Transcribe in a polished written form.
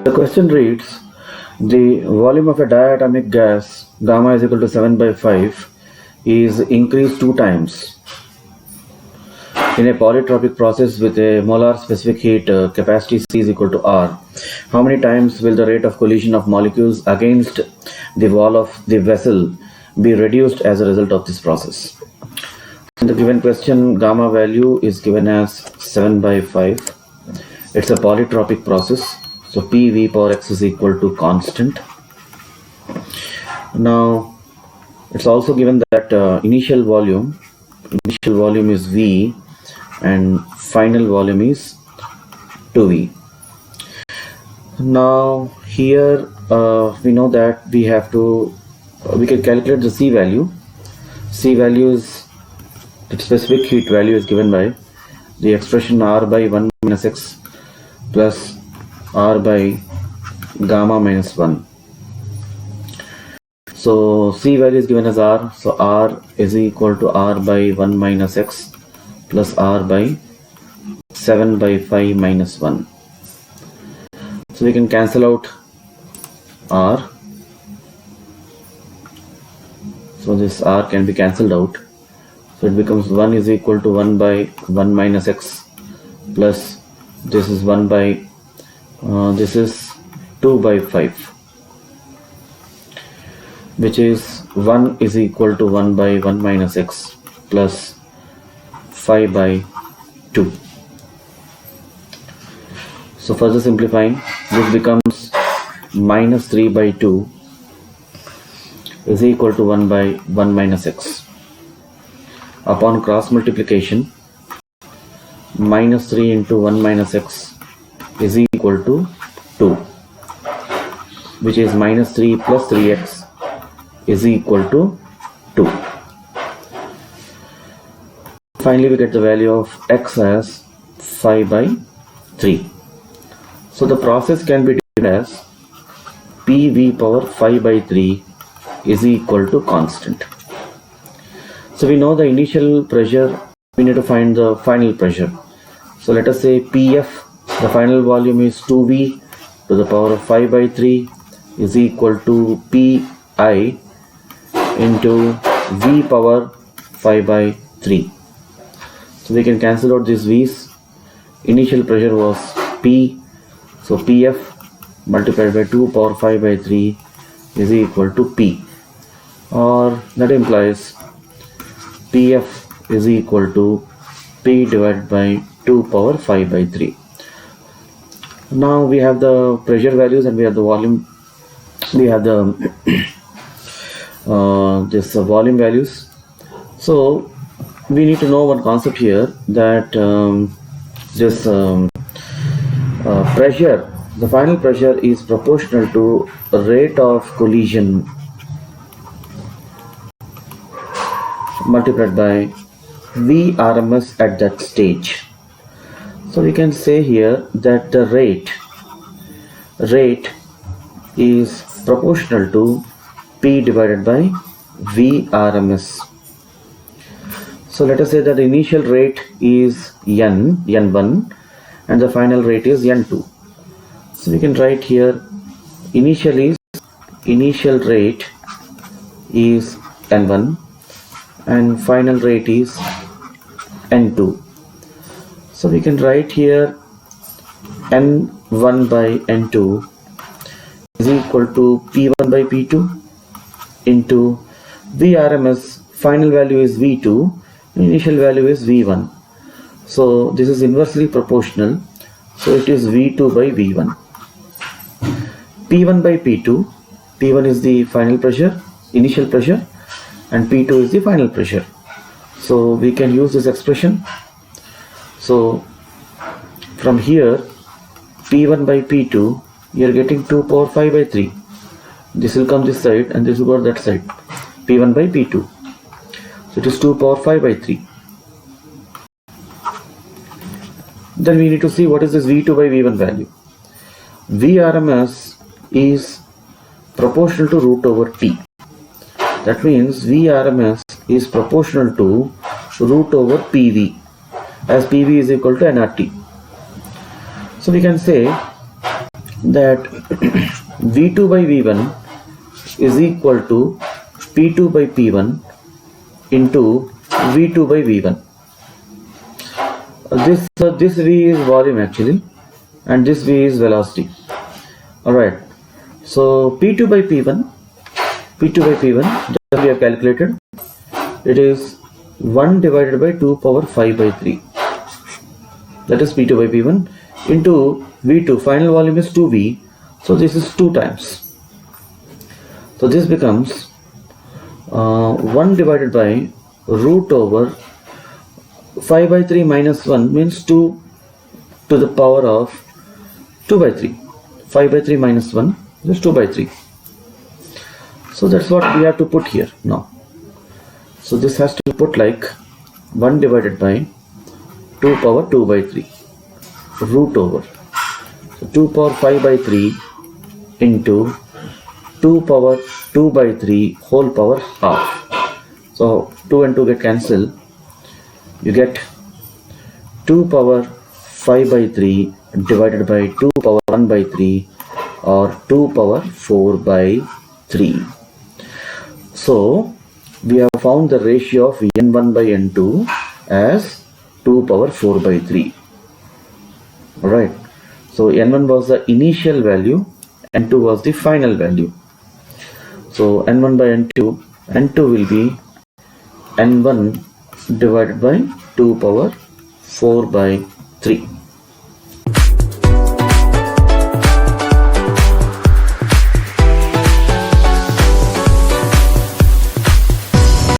The question reads, the volume of a diatomic gas gamma is equal to 7 by 5 is increased 2 times in a polytropic process with a molar specific heat capacity C is equal to R. How many times will the rate of collision of molecules against the wall of the vessel be reduced as a result of this process? In the given question, gamma value is given as 7 by 5. It's a polytropic process, so PV power x is equal to constant. Now it's also given that initial volume is V and final volume is 2V. Now here we know that we can calculate the C value. C value is the specific heat value is given by the expression R by 1 minus x plus R by gamma minus 1. So C value is given as R, so R is equal to R by 1 minus x plus R by 7 by 5 minus 1. So we can cancel out R. So this R can be cancelled out. So it becomes 1 is equal to 1 by 1 minus x plus this is 1 by this is 2 by 5, which is 1 is equal to 1 by 1 minus x plus 5 by 2. So further simplifying, this becomes minus 3 by 2 is equal to 1 by 1 minus x. Upon cross multiplication, minus 3 into 1 minus x is equal to 2, which is minus 3 plus 3x is equal to 2. Finally, we get the value of x as 5 by 3. So the process can be written as PV power 5 by 3 is equal to constant. So we know the initial pressure, we need to find the final pressure. So let us say PF, the final volume is 2V to the power of 5 by 3 is equal to PI into V power 5 by 3. So we can cancel out these V's. Initial pressure was P, so PF multiplied by 2 power 5 by 3 is equal to P, or that implies PF is equal to P divided by 2 power 5 by 3. Now we have the pressure values and we have the volume, we have the this volume values. So we need to know one concept here, that this pressure, the final pressure is proportional to rate of collision multiplied by V RMS at that stage. So we can say here that the rate is proportional to P divided by V RMS. So let us say that the initial rate is N1 and the final rate is N2. So we can write here initial rate is N1 and final rate is N2. So we can write here N1 by N2 is equal to P1 by P2 into VRMS, final value is V2, initial value is V1. So this is inversely proportional, so it is V2 by V1. P1 by P2, P1 is the final pressure, initial pressure, and P2 is the final pressure. So we can use this expression. So from here, P1 by P2, you are getting 2 power 5 by 3. This will come this side and this will go that side. P1 by P2. So it is 2 power 5 by 3. Then we need to see what is this V2 by V1 value. VRMS is proportional to root over T. That means VRMS is proportional to root over PV, as PV is equal to nRT. So we can say that V2 by V1 is equal to P2 by P1 into V2 by V1. This V is volume actually, and this V is velocity. Alright, so P2 by P1 that we have calculated, it is 1 divided by 2 power 5 by 3. That is P2 by P1 into V2. Final volume is 2V, so this is 2 times. So this becomes 1 divided by root over 5 by 3 minus 1 means 2 to the power of 2 by 3. 5 by 3 minus 1 is 2 by 3. So that's what we have to put here now. So this has to be put like 1 divided by 2 power 2 by 3 root over. So 2 power 5 by 3 into 2 power 2 by 3 whole power half. So 2 and 2 get cancelled. You get 2 power 5 by 3 divided by 2 power 1 by 3 or 2 power 4 by 3. So we have found the ratio of N1 by N2 as 2 power 4 by 3. Alright, so N1 was the initial value, N2 was the final value. So N1 by N2 will be N1 divided by 2 power 4 by 3.